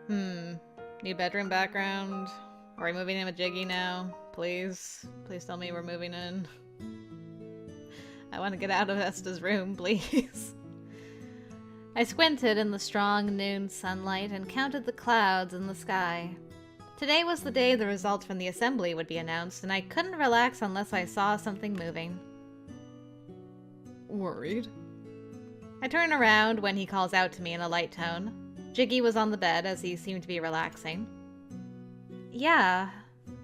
New bedroom background. Are we moving in with Jigi now? Please. Please tell me we're moving in. I want to get out of Esta's room, please. I squinted in the strong noon sunlight and counted the clouds in the sky. Today was the day the results from the assembly would be announced, and I couldn't relax unless I saw something moving. Worried? I turn around when he calls out to me in a light tone. Jigi was on the bed as he seemed to be relaxing. Yeah,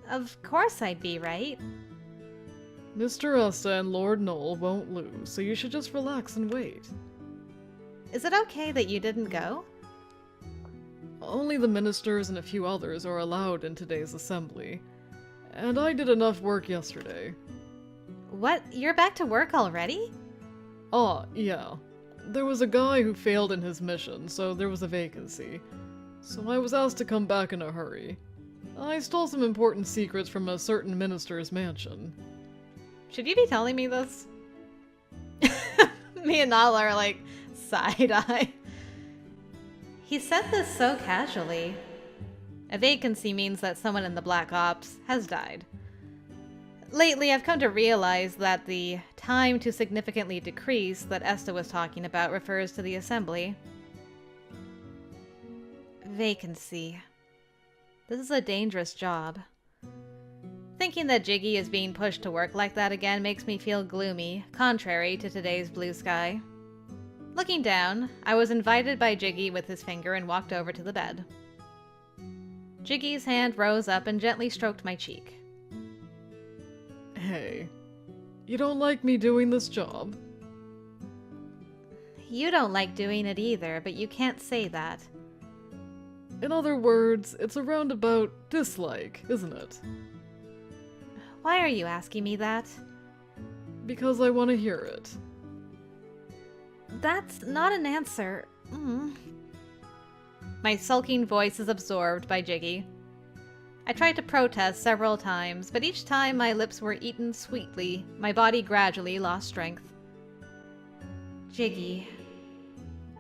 of course I'd be, right? Mr. Esta and Lord Knoll won't lose, so you should just relax and wait. Is it okay that you didn't go? Only the ministers and a few others are allowed in today's assembly. And I did enough work yesterday. What? You're back to work already? Yeah. There was a guy who failed in his mission, so there was a vacancy. So I was asked to come back in a hurry. I stole some important secrets from a certain minister's mansion. Should you be telling me this? Me and Naala are like, side-eye. He said this so casually. A vacancy means that someone in the Black Ops has died. Lately, I've come to realize that the time to significantly decrease that Esta was talking about refers to the assembly. Vacancy. This is a dangerous job. Thinking that Jigi is being pushed to work like that again makes me feel gloomy, contrary to today's blue sky. Looking down, I was invited by Jigi with his finger and walked over to the bed. Jigi's hand rose up and gently stroked my cheek. Hey, you don't like me doing this job? You don't like doing it either, but you can't say that. In other words, it's a roundabout dislike, isn't it? Why are you asking me that? Because I want to hear it. That's not an answer. My sulking voice is absorbed by Jigi. I tried to protest several times, but each time my lips were eaten sweetly, my body gradually lost strength. Jigi.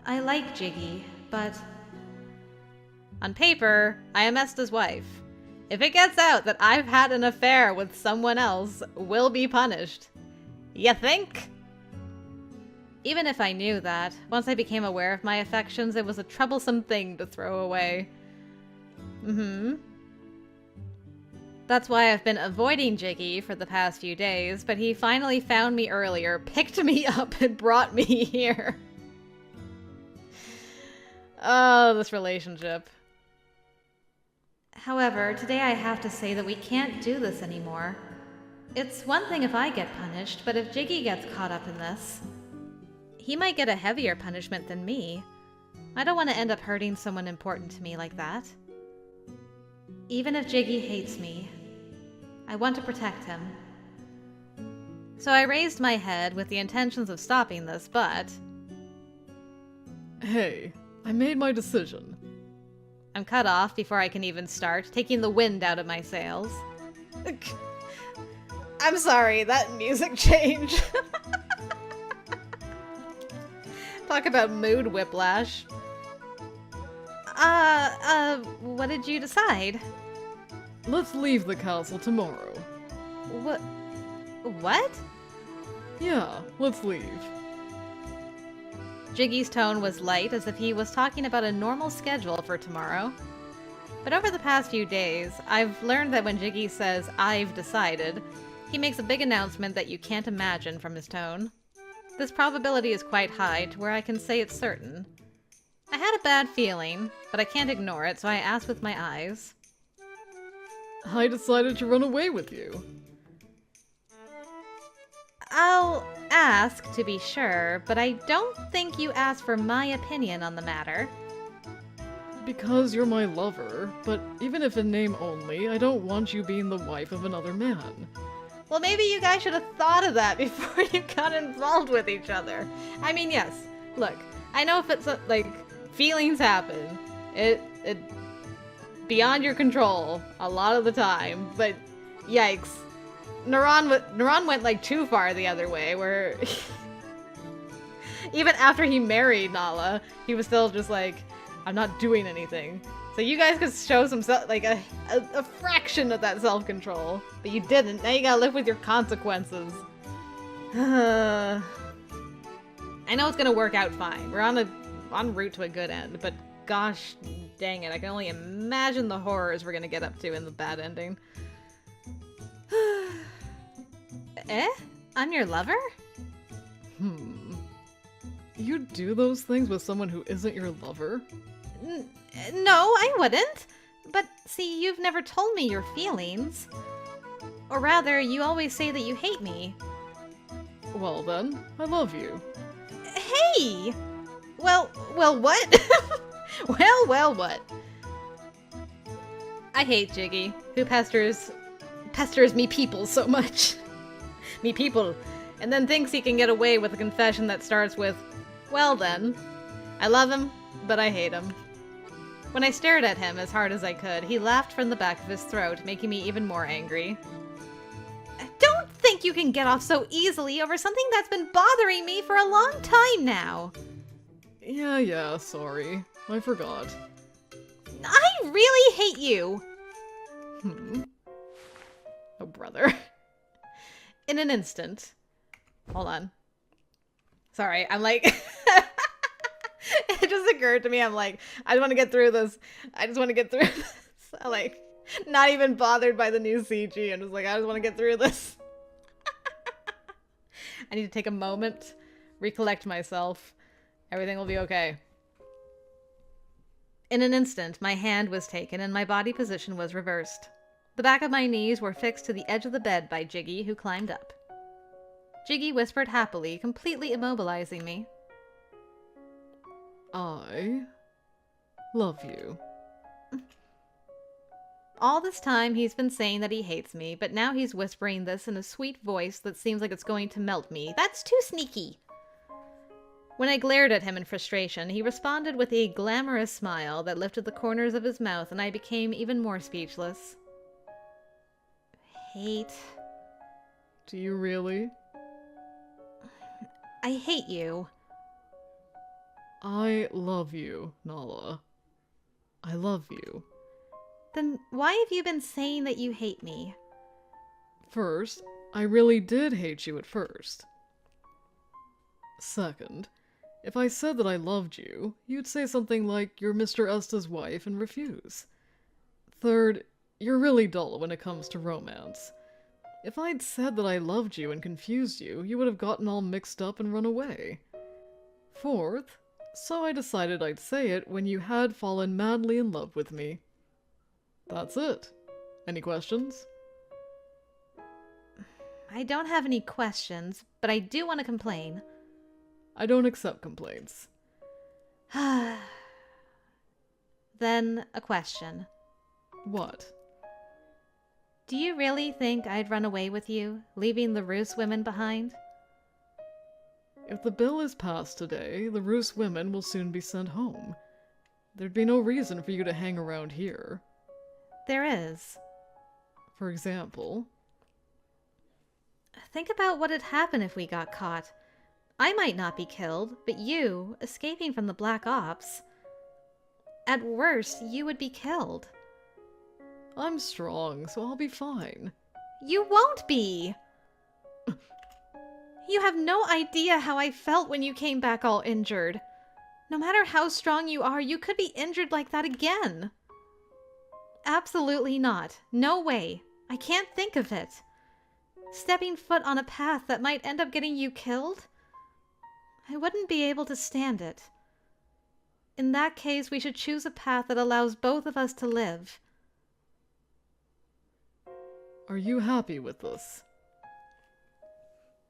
I like Jigi, but... On paper, I am Esta's wife. If it gets out that I've had an affair with someone else, we'll be punished. You think? Even if I knew that, once I became aware of my affections, it was a troublesome thing to throw away. That's why I've been avoiding Jigi for the past few days, but he finally found me earlier, picked me up, and brought me here. Oh, this relationship. However, today I have to say that we can't do this anymore. It's one thing if I get punished, but if Jigi gets caught up in this, he might get a heavier punishment than me. I don't want to end up hurting someone important to me like that. Even if Jigi hates me, I want to protect him. So I raised my head with the intentions of stopping this, but... Hey, I made my decision. I'm cut off before I can even start, taking the wind out of my sails. I'm sorry, that music change. Talk about mood whiplash. What did you decide? Let's leave the castle tomorrow. What? Yeah, let's leave. Jigi's tone was light, as if he was talking about a normal schedule for tomorrow. But over the past few days, I've learned that when Jigi says, "I've decided," he makes a big announcement that you can't imagine from his tone. This probability is quite high to where I can say it's certain. I had a bad feeling, but I can't ignore it, so I asked with my eyes. I decided to run away with you. I'll ask, to be sure, but I don't think you asked for my opinion on the matter. Because you're my lover, but even if in name only, I don't want you being the wife of another man. Well, maybe you guys should have thought of that before you got involved with each other. I mean, yes, look, I know if it's, like, feelings happen. It beyond your control a lot of the time, but yikes. Naran went, like, too far the other way, where even after he married Naala, he was still just like, I'm not doing anything. So you guys could show some, like, a fraction of that self-control. But you didn't. Now you gotta live with your consequences. I know it's gonna work out fine. We're en route to a good end, but gosh dang it, I can only imagine the horrors we're gonna get up to in the bad ending. Eh? I'm your lover? You do those things with someone who isn't your lover? No, I wouldn't. But see, you've never told me your feelings. Or rather, you always say that you hate me. Well then, I love you. Hey! Well, what? well, what? I hate Jigi, who pesters me people so much. Me people. And then thinks he can get away with a confession that starts with, well then. I love him, but I hate him. When I stared at him as hard as I could, he laughed from the back of his throat, making me even more angry. Don't think you can get off so easily over something that's been bothering me for a long time now. Yeah, sorry. I forgot. I really hate you. Oh, brother. In an instant. Hold on. Sorry, I'm like... It just occurred to me, I'm like, I just want to get through this. I just want to get through this. I'm like, not even bothered by the new CG. I'm just like, I just want to get through this. I need to take a moment, recollect myself. Everything will be okay. In an instant, my hand was taken and my body position was reversed. The back of my knees were fixed to the edge of the bed by Jigi, who climbed up. Jigi whispered happily, completely immobilizing me. I love you. All this time, he's been saying that he hates me, but now he's whispering this in a sweet voice that seems like it's going to melt me. That's too sneaky! When I glared at him in frustration, he responded with a glamorous smile that lifted the corners of his mouth, and I became even more speechless. Hate. Do you really? I hate you. I love you, Naala. I love you. Then why have you been saying that you hate me? First, I really did hate you at first. Second, if I said that I loved you, you'd say something like you're Mr. Esta's wife and refuse. Third, you're really dull when it comes to romance. If I'd said that I loved you and confused you, you would have gotten all mixed up and run away. Fourth, so I decided I'd say it when you had fallen madly in love with me. That's it. Any questions? I don't have any questions, but I do want to complain. I don't accept complaints. Then, a question. What? Do you really think I'd run away with you, leaving the Roos women behind? If the bill is passed today, the Roos women will soon be sent home. There'd be no reason for you to hang around here. There is. For example? Think about what'd happen if we got caught. I might not be killed, but you, escaping from the Black Ops. At worst, you would be killed. I'm strong, so I'll be fine. You won't be! You have no idea how I felt when you came back all injured. No matter how strong you are, you could be injured like that again. Absolutely not. No way. I can't think of it. Stepping foot on a path that might end up getting you killed? I wouldn't be able to stand it. In that case, we should choose a path that allows both of us to live. Are you happy with this?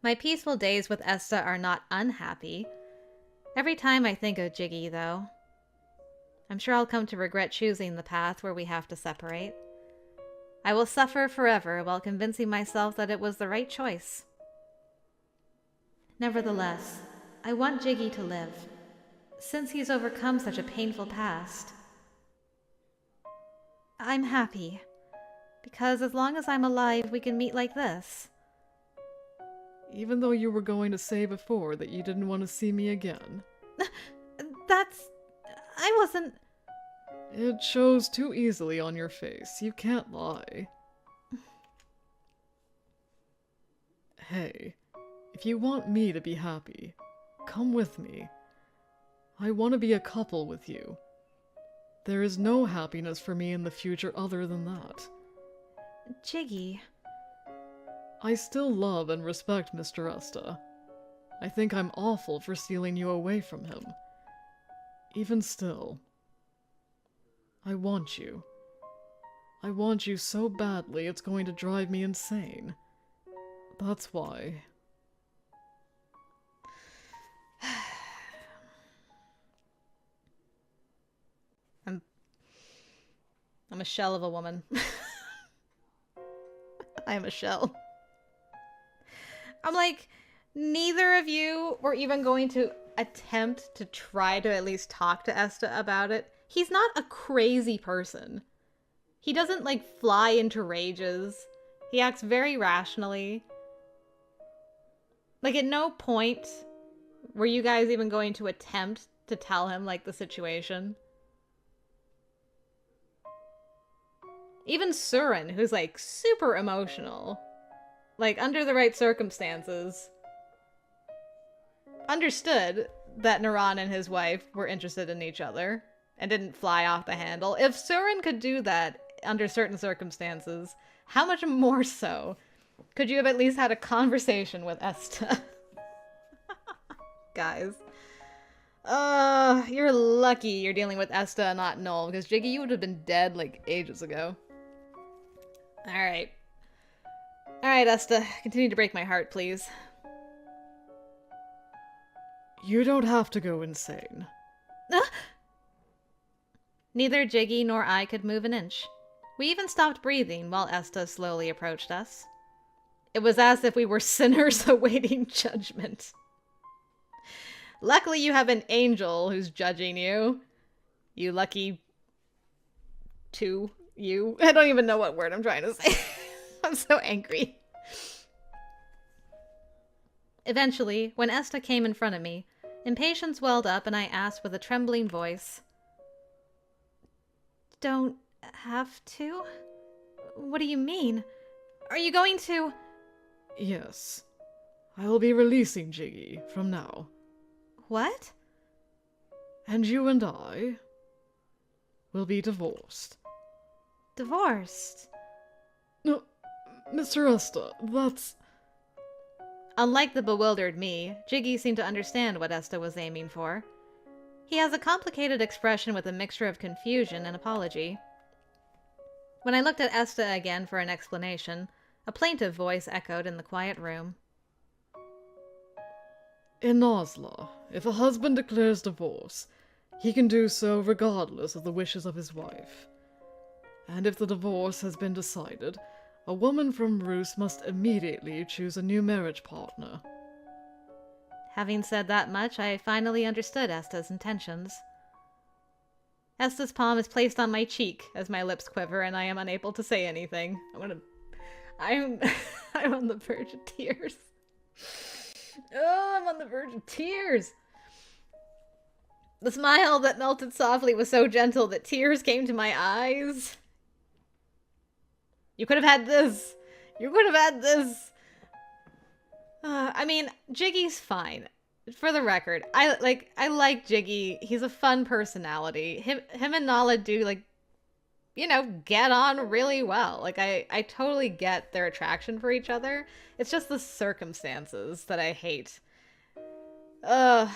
My peaceful days with Esta are not unhappy. Every time I think of Jigi, though. I'm sure I'll come to regret choosing the path where we have to separate. I will suffer forever while convincing myself that it was the right choice. Nevertheless, I want Jigi to live, since he's overcome such a painful past. I'm happy, because as long as I'm alive, we can meet like this. Even though you were going to say before that you didn't want to see me again. I wasn't... It shows too easily on your face. You can't lie. Hey, if you want me to be happy, come with me. I want to be a couple with you. There is no happiness for me in the future other than that. Jiggy. I still love and respect Mr. Esta. I think I'm awful for stealing you away from him. Even still, I want you. I want you so badly it's going to drive me insane. That's why. I'm a shell of a woman. I am a shell. I'm like, neither of you were even going to attempt to try to at least talk to Esta about it. He's not a crazy person. He doesn't, like, fly into rages. He acts very rationally. Like, at no point were you guys even going to attempt to tell him, like, the situation. Even Surin, who's, like, super emotional, like, under the right circumstances, understood that Naran and his wife were interested in each other and didn't fly off the handle. If Surin could do that under certain circumstances, how much more so could you have at least had a conversation with Esta? Guys. You're lucky you're dealing with Esta and not Noel, because Jiggy, you would have been dead, like, ages ago. Alright. Alright, Esta. Continue to break my heart, please. You don't have to go insane. Neither Jiggy nor I could move an inch. We even stopped breathing while Esta slowly approached us. It was as if we were sinners awaiting judgment. Luckily you have an angel who's judging you. You lucky... you. I don't even know what word I'm trying to say. I'm so angry. Eventually, when Esta came in front of me, impatience welled up and I asked with a trembling voice, "Don't have to? What do you mean? Are you going to—" Yes. I will be releasing Jiggy from now. What? And you and I will be divorced. Divorced? No, Mr. Esta, that's... Unlike the bewildered me, Jiggy seemed to understand what Esta was aiming for. He has a complicated expression with a mixture of confusion and apology. When I looked at Esta again for an explanation, a plaintive voice echoed in the quiet room. In Nasla, if a husband declares divorce, he can do so regardless of the wishes of his wife. And if the divorce has been decided, a woman from Roos must immediately choose a new marriage partner. Having said that much, I finally understood Esta's intentions. Esta's palm is placed on my cheek as my lips quiver and I am unable to say anything. I'm on the verge of tears. Oh, I'm on the verge of tears. The smile that melted softly was so gentle that tears came to my eyes. You could have had this. You could have had this. I mean, Jiggy's fine. For the record, I like Jiggy. He's a fun personality. Him and Naala do, like, you know, get on really well. Like, I totally get their attraction for each other. It's just the circumstances that I hate. I'm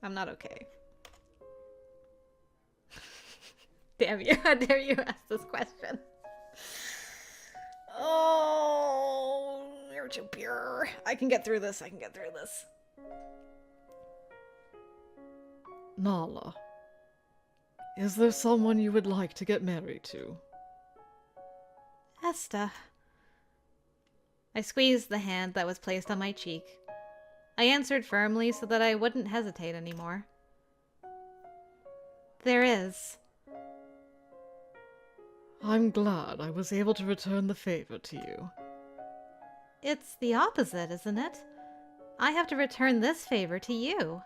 not okay. Damn you. How dare you ask this question? Oh, you're too pure. I can get through this. Naala, is there someone you would like to get married to? Esta. I squeezed the hand that was placed on my cheek. I answered firmly so that I wouldn't hesitate anymore. There is. I'm glad I was able to return the favor to you. It's the opposite, isn't it? I have to return this favor to you.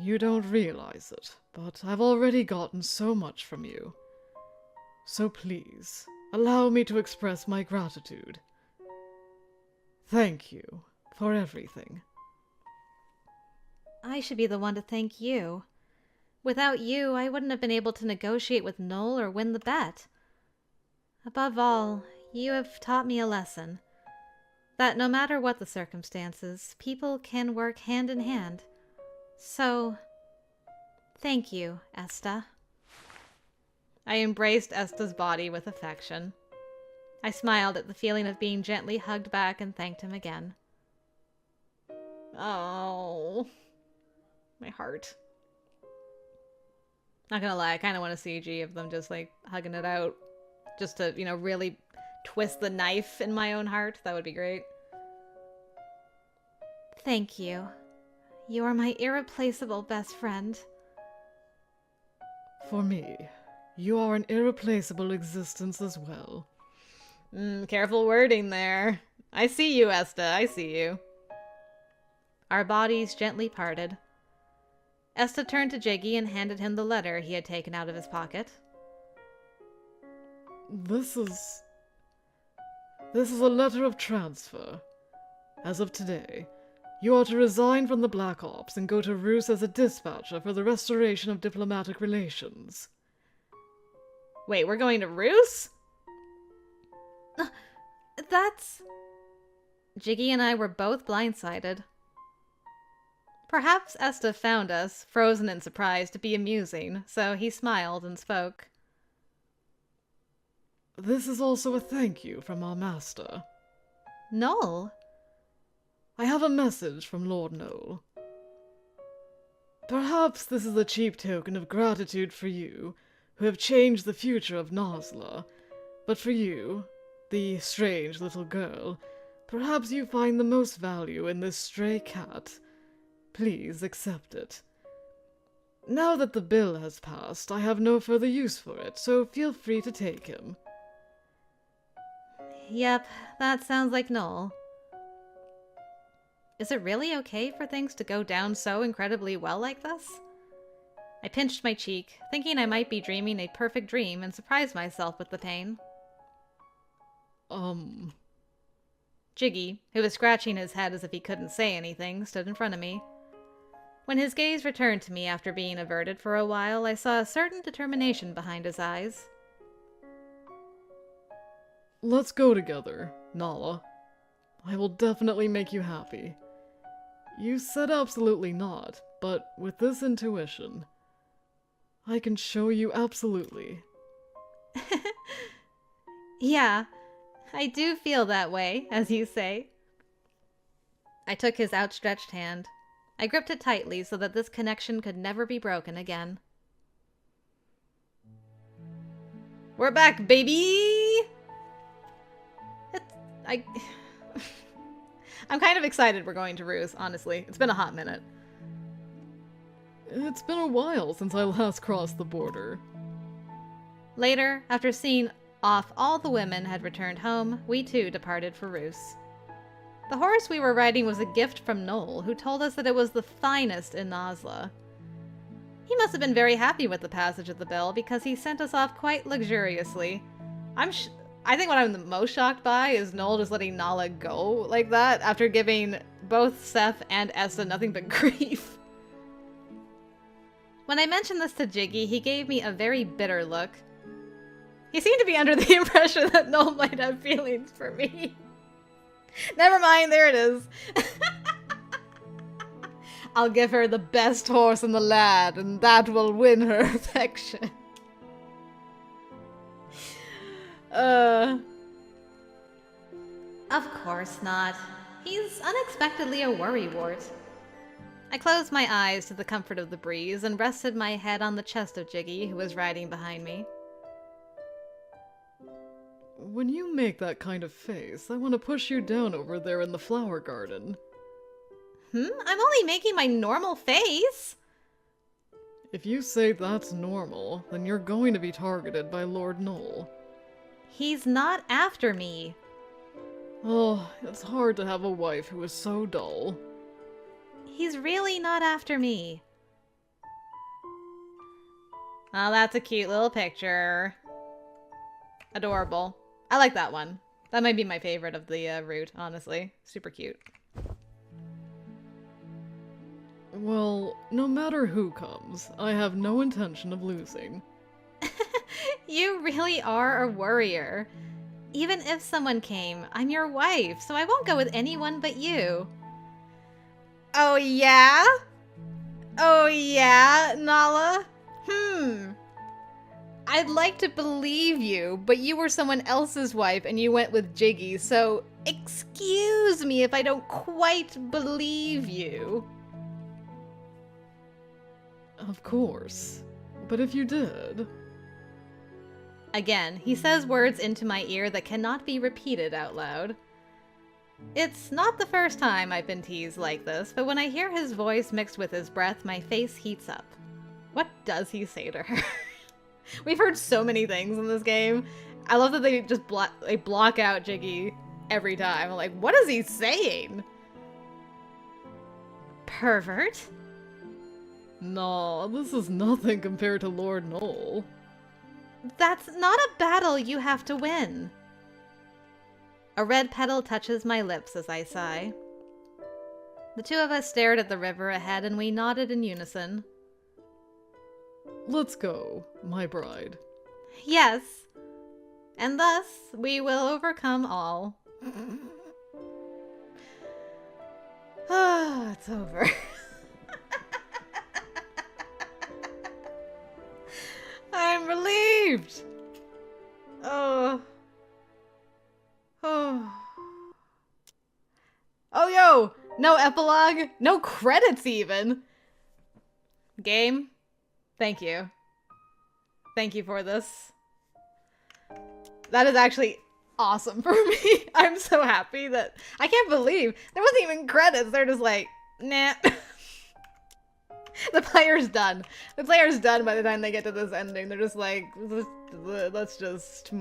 You don't realize it, but I've already gotten so much from you. So please, allow me to express my gratitude. Thank you for everything. I should be the one to thank you. Without you, I wouldn't have been able to negotiate with Noel or win the bet. Above all, you have taught me a lesson. That no matter what the circumstances, people can work hand in hand. So, thank you, Esta. I embraced Esta's body with affection. I smiled at the feeling of being gently hugged back and thanked him again. Oh, my heart. Not gonna lie, I kind of want a CG of them just like hugging it out. Just to, really twist the knife in my own heart. That would be great. Thank you. You are my irreplaceable best friend. For me, you are an irreplaceable existence as well. Careful wording there. I see you, Esta. I see you. Our bodies gently parted. Esta turned to Jigi and handed him the letter he had taken out of his pocket. This is a letter of transfer. As of today, you are to resign from the Black Ops and go to Roos as a dispatcher for the restoration of diplomatic relations. Wait, we're going to Roos? That's... Jigi and I were both blindsided. Perhaps Esta found us, frozen in surprise, to be amusing, so he smiled and spoke. This is also a thank you from our master. Noel? I have a message from Lord Noel. Perhaps this is a cheap token of gratitude for you, who have changed the future of Nasla, but for you, the strange little girl, perhaps you find the most value in this stray cat. Please accept it. Now that the bill has passed, I have no further use for it, so feel free to take him. Yep, that sounds like Noel. Is it really okay for things to go down so incredibly well like this? I pinched my cheek, thinking I might be dreaming a perfect dream, and surprised myself with the pain. Jigi, who was scratching his head as if he couldn't say anything, stood in front of me. When his gaze returned to me after being averted for a while, I saw a certain determination behind his eyes. Let's go together, Naala. I will definitely make you happy. You said absolutely not, but with this intuition, I can show you absolutely. Yeah, I do feel that way, as you say. I took his outstretched hand. I gripped it tightly so that this connection could never be broken again. We're back, baby! I'm kind of excited we're going to Roos, honestly. It's been a hot minute. It's been a while since I last crossed the border. Later, after seeing off all the women had returned home, we too departed for Roos. The horse we were riding was a gift from Noel, who told us that it was the finest in Nasla. He must have been very happy with the passage of the bill, because he sent us off quite luxuriously. I think what I'm the most shocked by is Noel just letting Naala go like that after giving both Seth and Esta nothing but grief. When I mentioned this to Jigi, he gave me a very bitter look. He seemed to be under the impression that Noel might have feelings for me. Never mind, there it is. I'll give her the best horse in the land, and that will win her affection. Of course not. He's unexpectedly a worrywart. I closed my eyes to the comfort of the breeze and rested my head on the chest of Jigi, who was riding behind me. When you make that kind of face, I want to push you down over there in the flower garden. I'm only making my normal face. If you say that's normal, then you're going to be targeted by Lord Noel. He's not after me. Oh, it's hard to have a wife who is so dull. He's really not after me. Oh, that's a cute little picture. Adorable. I like that one. That might be my favorite of the route, honestly. Super cute. Well, no matter who comes, I have no intention of losing. You really are a worrier. Even if someone came, I'm your wife, so I won't go with anyone but you. Oh yeah? Oh yeah, Naala? I'd like to believe you, but you were someone else's wife and you went with Jigi, so excuse me if I don't quite believe you. Of course. But if you did... Again, he says words into my ear that cannot be repeated out loud. It's not the first time I've been teased like this, but when I hear his voice mixed with his breath, my face heats up. What does he say to her? We've heard so many things in this game. I love that they just block out Jigi every time. I'm like, what is he saying? Pervert? Nah, this is nothing compared to Lord Noel. That's not a battle you have to win. A red petal touches my lips as I sigh. The two of us stared at the river ahead and we nodded in unison. Let's go, my bride. Yes. And thus, we will overcome all. Ah, it's over. I'm relieved. Oh. Oh. Oh, yo! No epilogue, no credits even. Game, thank you. Thank you for this. That is actually awesome for me. I'm so happy that... I can't believe there wasn't even credits. They're just like, nah. The player's done. The player's done by the time they get to this ending. They're just like, let's just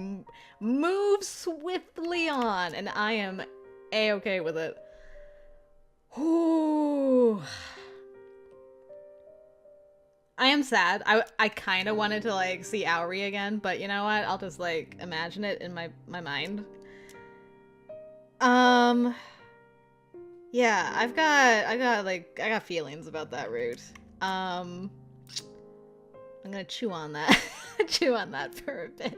move swiftly on. And I am A-okay with it. Ooh. I am sad. I kind of wanted to like see Auri again, but you know what? I'll just like imagine it in my mind. Yeah, I got feelings about that route. I'm gonna chew on that. Chew on that for a bit.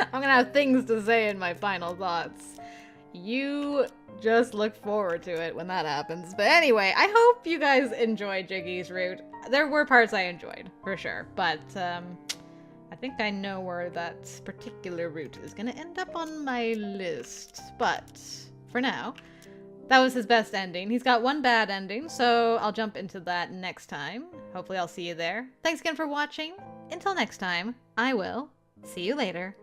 I'm gonna have things to say in my final thoughts. You just look forward to it when that happens. But anyway, I hope you guys enjoyed Jigi's route. There were parts I enjoyed, for sure. But, I think I know where that particular route is gonna end up on my list. But, for now, that was his best ending. He's got one bad ending, so I'll jump into that next time. Hopefully I'll see you there. Thanks again for watching. Until next time, I will see you later.